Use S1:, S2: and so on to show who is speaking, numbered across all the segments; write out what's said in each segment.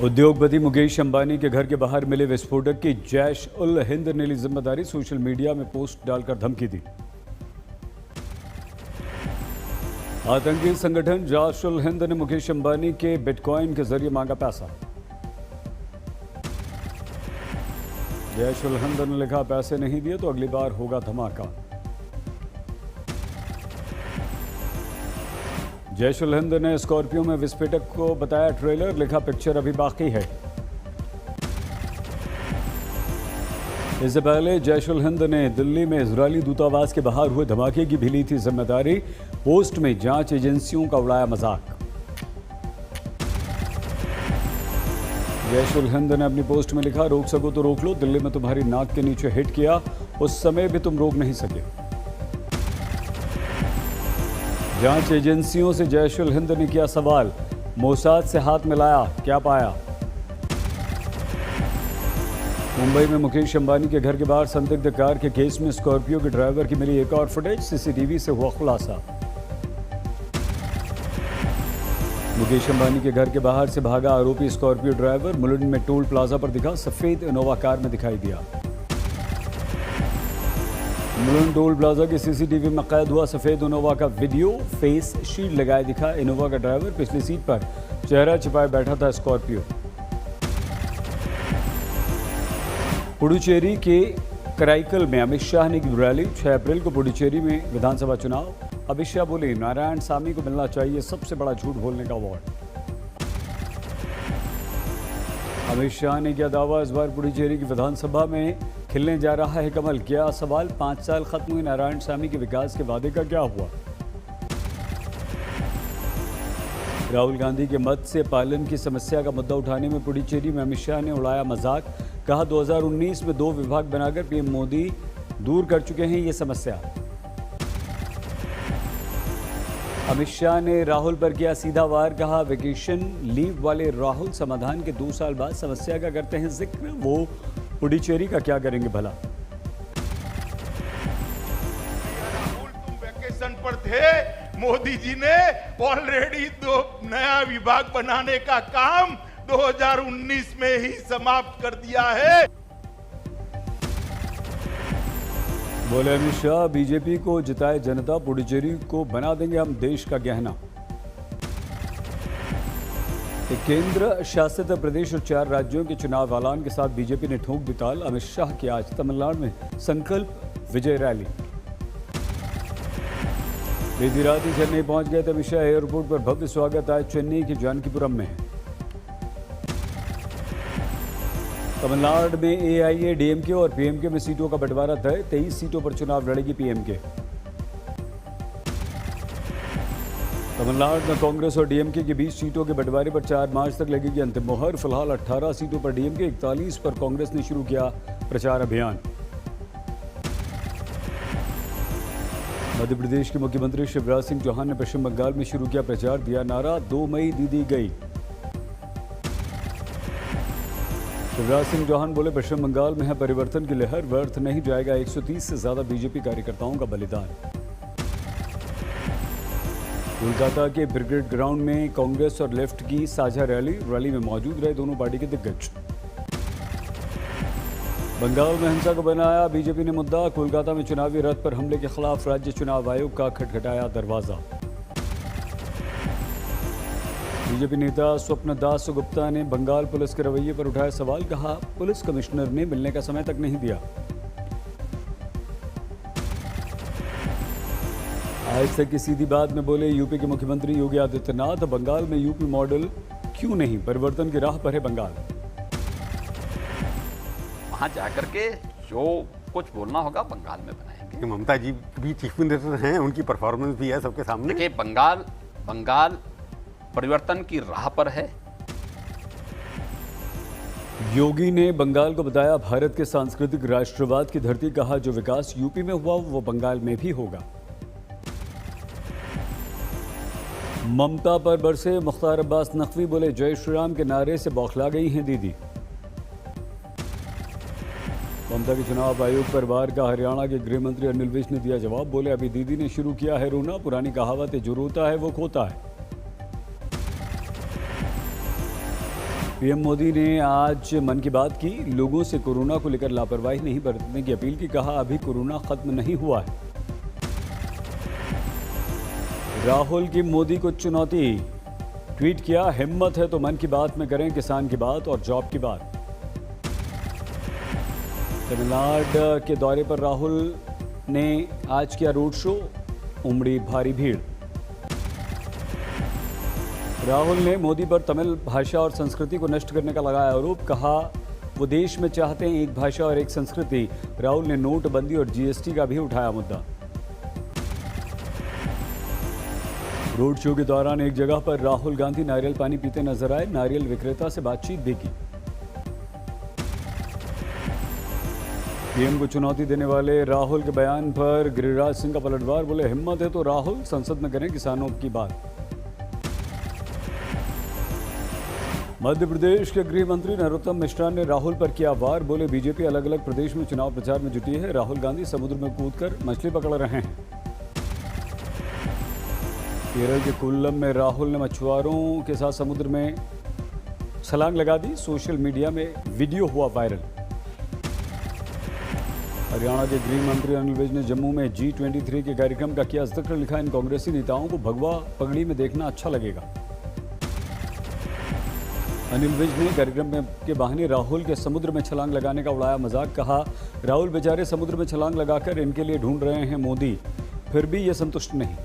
S1: उद्योगपति मुकेश अंबानी के घर के बाहर मिले विस्फोटक की जैश उल हिंद ने ली जिम्मेदारी। सोशल मीडिया में पोस्ट डालकर धमकी दी। आतंकी संगठन जैश उल हिंद ने मुकेश अंबानी के बिटकॉइन के जरिए मांगा पैसा। जैश उल हिंद ने लिखा, पैसे नहीं दिए तो अगली बार होगा धमाका। जैश उल हिंद ने स्कॉर्पियो में विस्फोटक को बताया ट्रेलर, लिखा पिक्चर अभी बाकी है। इससे पहले जैश उल हिंद ने दिल्ली में इजरायली दूतावास के बाहर हुए धमाके की भी ली थी जिम्मेदारी। पोस्ट में जांच एजेंसियों का उड़ाया मजाक। जैश उल हिंद ने अपनी पोस्ट में लिखा, रोक सको तो रोक लो, दिल्ली में तुम्हारी नाक के नीचे हिट किया, उस समय भी तुम रोक नहीं सके। जांच एजेंसियों से जैश उल हिंद ने किया सवाल, मोसाद से हाथ मिलाया, क्या पाया। मुंबई में मुकेश अंबानी के घर के बाहर संदिग्ध कार के केस में स्कॉर्पियो के ड्राइवर की मिली एक और फुटेज। सीसीटीवी से हुआ खुलासा। मुकेश अंबानी के घर के बाहर से भागा आरोपी स्कॉर्पियो ड्राइवर मुलुंड में टोल प्लाजा पर दिखा, सफेद इनोवा कार में दिखाई दिया। मुलुंड टोल प्लाजा के सीसीटीवी में कैद हुआ सफेद इनोवा का वीडियो। फेस शील्ड लगाए दिखा इनोवा का ड्राइवर, पिछली सीट पर चेहरा छिपाए बैठा था स्कॉर्पियो। पुडुचेरी के कराईकल में अमित शाह ने की रैली। 6 अप्रैल को पुडुचेरी में विधानसभा चुनाव। अमित शाह बोले, नारायण सामी को मिलना चाहिए सबसे बड़ा झूठ बोलने का अवार्ड। अमित शाह ने किया दावा, इस बार पुडुचेरी की विधानसभा में खिलने जा रहा है कमल। क्या सवाल, 5 साल खत्म हुए नारायण सामी के विकास के वादे का क्या हुआ। राहुल गांधी के मत्स्य पालन की समस्या का मुद्दा उठाने में पुडुचेरी में अमित शाह ने उड़ाया मजाक। कहा, 2019 में 2 विभाग बनाकर पीएम मोदी दूर कर चुके हैं ये समस्या। अमित शाह ने राहुल पर किया सीधा वार। कहा, वेकेशन लीव वाले राहुल समाधान के 2 साल बाद समस्या का करते हैं जिक्र, वो पुडुचेरी का क्या करेंगे भला।
S2: राहुल, तुम वेकेशन पर थे, मोदी जी ने ऑलरेडी 2 नया विभाग बनाने का काम 2019 में ही समाप्त कर दिया है।
S1: बोले अमित शाह, बीजेपी को जिताए जनता, पुडुचेरी को बना देंगे हम देश का गहना। केंद्र शासित प्रदेश और 4 राज्यों के चुनाव ऐलान के साथ बीजेपी ने ठोक दी ताल। अमित शाह की आज तमिलनाडु में संकल्प विजय रैली। बीती रात ही चेन्नई पहुंच गए थे अमित शाह। एयरपोर्ट पर भव्य स्वागत आज चेन्नई के जानकीपुरम में। तमिलनाडु में एआईएडीएमके और पीएमके में सीटों का बंटवारा तय। 23 सीटों पर चुनाव लड़ेगी पीएमके। तमिलनाडु में कांग्रेस और डीएमके के बीच सीटों के बंटवारे पर 4 मार्च तक लगेगी अंतिम मुहर। फिलहाल 18 सीटों पर डीएमके, 41 पर कांग्रेस ने शुरू किया प्रचार अभियान। मध्य प्रदेश के मुख्यमंत्री शिवराज सिंह चौहान ने पश्चिम बंगाल में शुरू किया प्रचार। दिया नारा, 2 मई दीदी गई। शिवराज सिंह चौहान बोले, पश्चिम बंगाल में है परिवर्तन की लहर, व्यर्थ नहीं जाएगा 130 से ज्यादा बीजेपी कार्यकर्ताओं का बलिदान। कोलकाता के ब्रिगेड ग्राउंड में कांग्रेस और लेफ्ट की साझा रैली में मौजूद रहे दोनों पार्टी के दिग्गज। बंगाल में हिंसा को बनाया बीजेपी ने मुद्दा। कोलकाता में चुनावी रथ पर हमले के खिलाफ राज्य चुनाव आयोग का खटखटाया दरवाजा। बीजेपी नेता स्वप्न दास गुप्ता ने बंगाल पुलिस के रवैये पर उठाया सवाल। कहा, पुलिस कमिश्नर ने मिलने का समय तक नहीं दिया। आज तक की सीधी बात में बोले यूपी के मुख्यमंत्री योगी आदित्यनाथ, बंगाल में यूपी मॉडल क्यों नहीं, परिवर्तन की राह पर है बंगाल।
S3: वहां जाकर के जो कुछ बोलना होगा बंगाल में बनाएंगे।
S4: ममता जी भी चीफ मिनिस्टर हैं, उनकी परफॉर्मेंस भी है सबके सामने।
S3: देखिए, बंगाल परिवर्तन की राह पर है।
S1: योगी ने बंगाल को बताया भारत के सांस्कृतिक राष्ट्रवाद की धरती। कहा, जो विकास यूपी में हुआ वो बंगाल में भी होगा। ममता पर बरसे मुख्तार अब्बास नकवी, बोले जय श्री राम के नारे से बौखला गई हैं दीदी। ममता के चुनाव आयोग पर वार का हरियाणा के गृह मंत्री अनिल विज ने दिया जवाब। बोले, अभी दीदी ने शुरू किया है रोना, पुरानी कहावत है जो रोता है वो खोता है। पीएम मोदी ने आज मन की बात की, लोगों से कोरोना को लेकर लापरवाही नहीं बरतने की अपील की। कहा, अभी कोरोना खत्म नहीं हुआ है। राहुल की मोदी को चुनौती, ट्वीट किया, हिम्मत है तो मन की बात में करें किसान की बात और जॉब की बात। तमिलनाडु के दौरे पर राहुल ने आज किया रोड शो, उमड़ी भारी भीड़। राहुल ने मोदी पर तमिल भाषा और संस्कृति को नष्ट करने का लगाया आरोप। कहा, वो देश में चाहते हैं एक भाषा और एक संस्कृति। राहुल ने नोटबंदी और जीएसटी का भी उठाया मुद्दा। रोड शो के दौरान एक जगह पर राहुल गांधी नारियल पानी पीते नजर आए। नारियल विक्रेता से बातचीत भी की। पीएम को चुनौती देने वाले राहुल के बयान पर गिरिराज सिंह का पलटवार। बोले, हिम्मत है तो राहुल संसद में करें किसानों की बात। मध्य प्रदेश के गृह मंत्री नरोत्तम मिश्रा ने राहुल पर किया वार। बोले, बीजेपी अलग अलग प्रदेश में चुनाव प्रचार में जुटी है। राहुल गांधी समुद्र में कूदकर मछली पकड़ रहे हैं। केरल के कोल्लम में राहुल ने मछुआरों के साथ समुद्र में छलांग लगा दी। सोशल मीडिया में वीडियो हुआ वायरल। हरियाणा के गृह मंत्री अनिल विज ने जम्मू में G23 के कार्यक्रम का किया जिक्र। लिखा, इन कांग्रेसी नेताओं को भगवा पगड़ी में देखना अच्छा लगेगा। अनिल विज ने कार्यक्रम के बहाने राहुल के समुद्र में छलांग लगाने का उड़ाया मजाक। कहा, राहुल बेचारे समुद्र में छलांग लगाकर इनके लिए ढूंढ रहे हैं मोदी, फिर भी ये संतुष्ट नहीं।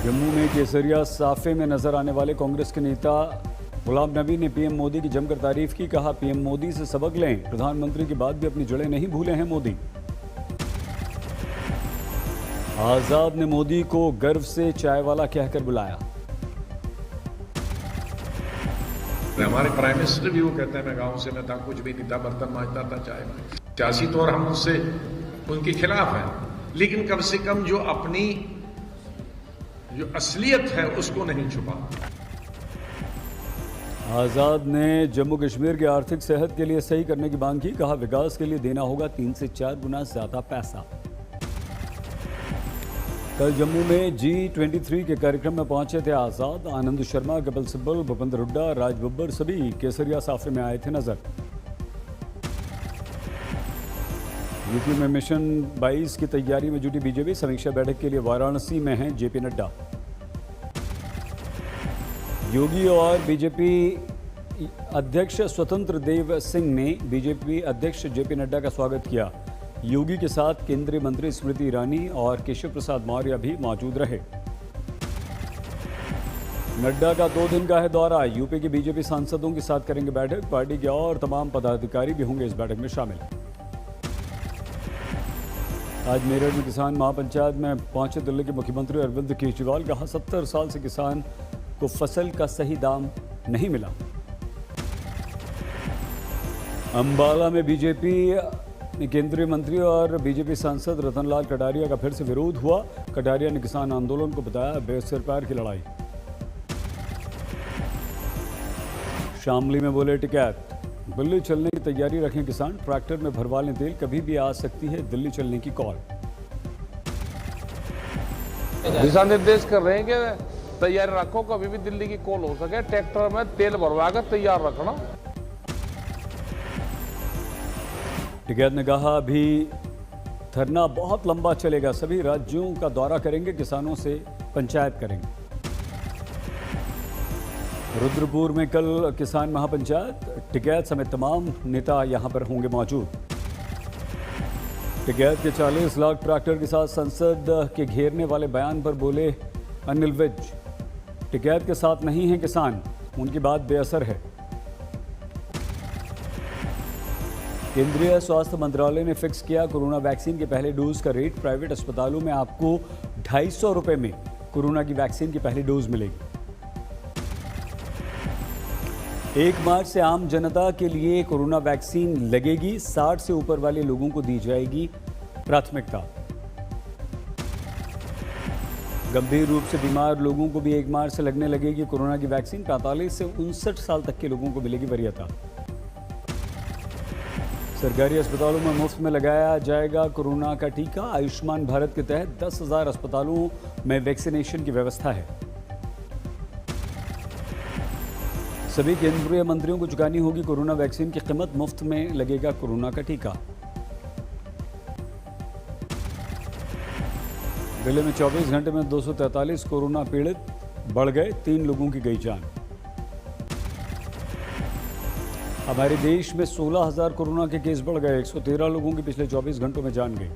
S1: जम्मू में केसरिया साफे में नजर आने वाले कांग्रेस के नेता गुलाम नबी ने पीएम मोदी की जमकर तारीफ की। कहा, पीएम मोदी से सबक लें, प्रधानमंत्री के बाद भी अपनी जड़ें नहीं भूले हैं मोदी। आजाद ने मोदी को गर्व से चाय वाला कहकर बुलाया।
S5: हमारे प्राइम मिनिस्टर भी वो कहते हैं, मैं गांव से, मैं था कुछ भी नहीं था, बर्तन मांजता था चाय में। सियासी तौर हम उससे उनके खिलाफ हैं, लेकिन कम से कम जो अपनी जो असलियत है उसको नहीं छुपा।
S1: आजाद ने जम्मू कश्मीर की आर्थिक सेहत के लिए सही करने की मांग की। कहा, विकास के लिए देना होगा 3 से 4 गुना ज्यादा पैसा। कल जम्मू में G23 के कार्यक्रम में पहुंचे थे आजाद। आनंद शर्मा, कपिल सिब्बल, भूपेंद्र हुड्डा, राज बब्बर सभी केसरिया साफे में आए थे नजर। यूपी में मिशन 22 की तैयारी में जुटी बीजेपी। समीक्षा बैठक के लिए वाराणसी में हैं जेपी नड्डा। योगी और बीजेपी अध्यक्ष स्वतंत्र देव सिंह ने बीजेपी अध्यक्ष जेपी नड्डा का स्वागत किया। योगी के साथ केंद्रीय मंत्री स्मृति ईरानी और केशव प्रसाद मौर्य भी मौजूद रहे। नड्डा का 2 दिन का है दौरा। यूपी के बीजेपी सांसदों के साथ करेंगे बैठक। पार्टी के और तमाम पदाधिकारी भी होंगे इस बैठक में शामिल। आज मेरठ में किसान महापंचायत में पहुंचे दिल्ली के मुख्यमंत्री अरविंद केजरीवाल। कहा, 70 साल से किसान को फसल का सही दाम नहीं मिला। अंबाला में बीजेपी केंद्रीय मंत्री और बीजेपी सांसद रतनलाल कटारिया का फिर से विरोध हुआ। कटारिया ने किसान आंदोलन को बताया बेसिर पैर की लड़ाई। शामली में बोले टिकैत, दिल्ली चलने की तैयारी रखें किसान। ट्रैक्टर में भरवा लें तेल, कभी भी आ सकती है दिल्ली चलने की कॉल।
S6: दिशा निर्देश कर रहे हैं कि तैयारी रखो, कभी भी दिल्ली की कॉल हो सके। ट्रैक्टर में तेल भरवा कर तैयार रखना।
S1: टिकैत ने कहा, अभी धरना बहुत लंबा चलेगा। सभी राज्यों का दौरा करेंगे, किसानों से पंचायत करेंगे। रुद्रपुर में कल किसान महापंचायत। टिकैत समेत तमाम नेता यहां पर होंगे मौजूद। टिकैत के 40 लाख ट्रैक्टर के साथ संसद के घेरने वाले बयान पर बोले अनिल विज। टिकैत के साथ नहीं है किसान, उनकी बात बेअसर है। केंद्रीय स्वास्थ्य मंत्रालय ने फिक्स किया कोरोना वैक्सीन के पहले डोज का रेट। प्राइवेट अस्पतालों में आपको 250 रुपए में कोरोना की वैक्सीन की पहली डोज मिलेगी। 1 मार्च से आम जनता के लिए कोरोना वैक्सीन लगेगी। 60 से ऊपर वाले लोगों को दी जाएगी प्राथमिकता। गंभीर रूप से बीमार लोगों को भी 1 मार्च से लगने लगेगी कोरोना की वैक्सीन। 45 से 59 साल तक के लोगों को मिलेगी वरीयता। सरकारी अस्पतालों में मुफ्त में लगाया जाएगा कोरोना का टीका। आयुष्मान भारत के तहत 10,000 अस्पतालों में वैक्सीनेशन की व्यवस्था है। सभी केंद्रीय मंत्रियों को चुकानी होगी कोरोना वैक्सीन की कीमत, मुफ्त में लगेगा कोरोना का टीका। दिल्ली में 24 घंटे में 243 कोरोना पीड़ित बढ़ गए, 3 लोगों की गई जान। हमारे देश में 16,000 कोरोना के केस बढ़ गए, 113 लोगों की पिछले 24 घंटों में जान गई।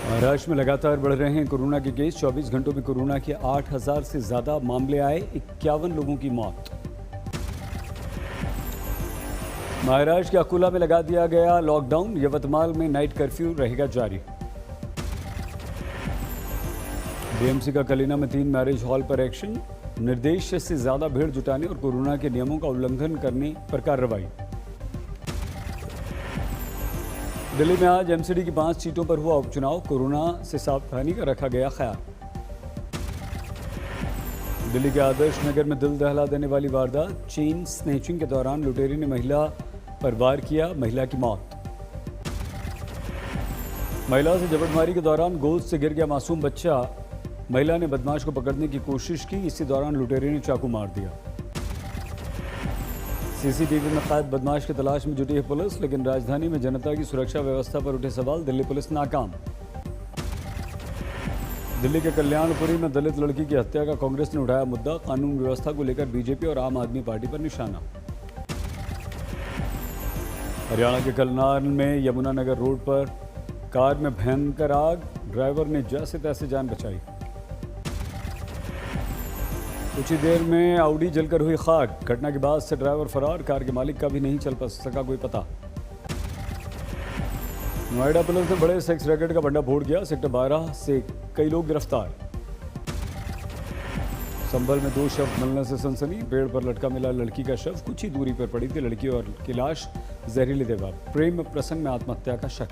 S1: महाराष्ट्र में लगातार बढ़ रहे हैं कोरोना के केस, 24 घंटों में कोरोना के 8,000 से ज्यादा मामले आए, 51 लोगों की मौत। महाराष्ट्र के अकोला में लगा दिया गया लॉकडाउन, यवतमाल में नाइट कर्फ्यू रहेगा जारी। बीएमसी का कलीना में 3 मैरिज हॉल पर एक्शन, निर्देश से ज्यादा भीड़ जुटाने और कोरोना के नियमों का उल्लंघन करने पर कार्रवाई। दिल्ली में आज एमसीडी की 5 सीटों पर हुआ उपचुनाव, कोरोना से सावधानी का रखा गया ख्याल। दिल्ली के आदर्श नगर में दिल दहला देने वाली वारदात, चेन स्नैचिंग के दौरान लुटेरे ने महिला पर वार किया, महिला की मौत। महिला से झपटमारी के दौरान गोद से गिर गया मासूम बच्चा, महिला ने बदमाश को पकड़ने की कोशिश की, इसी दौरान लुटेरे ने चाकू मार दिया। सीसीटीवी में कैद बदमाश की तलाश में जुटी है पुलिस, लेकिन राजधानी में जनता की सुरक्षा व्यवस्था पर उठे सवाल, दिल्ली पुलिस नाकाम। दिल्ली के कल्याणपुरी में दलित लड़की की हत्या का कांग्रेस ने उठाया मुद्दा, कानून व्यवस्था को लेकर बीजेपी और आम आदमी पार्टी पर निशाना। हरियाणा के कलनार में यमुनानगर रोड पर कार में भयंकर आग, ड्राइवर ने जैसे तैसे जान बचाई। कुछ ही देर में आउडी जलकर हुई खाक, घटना के बाद से ड्राइवर फरार, कार के मालिक का भी नहीं चल सका कोई पता। नोएडा पुलिस ने बड़े सेक्स रैकेट का भंडा फोड़ किया, सेक्टर 12 से कई लोग गिरफ्तार। संभल में 2 शव मिलने से सनसनी, पेड़ पर लटका मिला लड़की का शव, कुछ ही दूरी पर पड़ी थी लड़की और की लाश, जहरीली दवा, प्रेम प्रसंग में आत्महत्या का शक।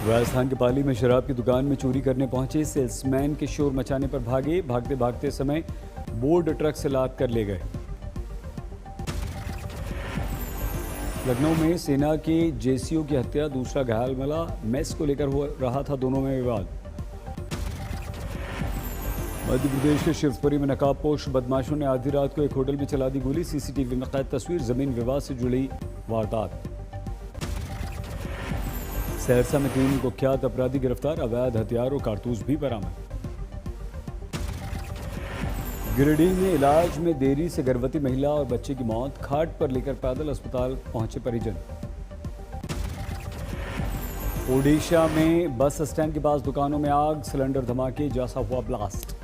S1: राजस्थान के पाली में शराब की दुकान में चोरी करने पहुंचे सेल्समैन के शोर मचाने पर भागे, भागते भागते समय बोर्ड ट्रक से लाद कर ले गए। लखनऊ में सेना के जेसीओ की हत्या, दूसरा घायल मिला, मेस को लेकर हो रहा था दोनों में विवाद। मध्य प्रदेश के शिवपुरी में नकाबपोश बदमाशों ने आधी रात को एक होटल में चला दी गोली, सीसीटीवी में कैद तस्वीर, जमीन विवाद से जुड़ी वारदात। सहरसा में 3 कुख्यात अपराधी गिरफ्तार, अवैध हथियार और कारतूस भी बरामद। गिरिडीह में इलाज में देरी से गर्भवती महिला और बच्चे की मौत, खाट पर लेकर पैदल अस्पताल पहुंचे परिजन। ओडिशा में बस स्टैंड के पास दुकानों में आग, सिलेंडर धमाके जैसा हुआ ब्लास्ट।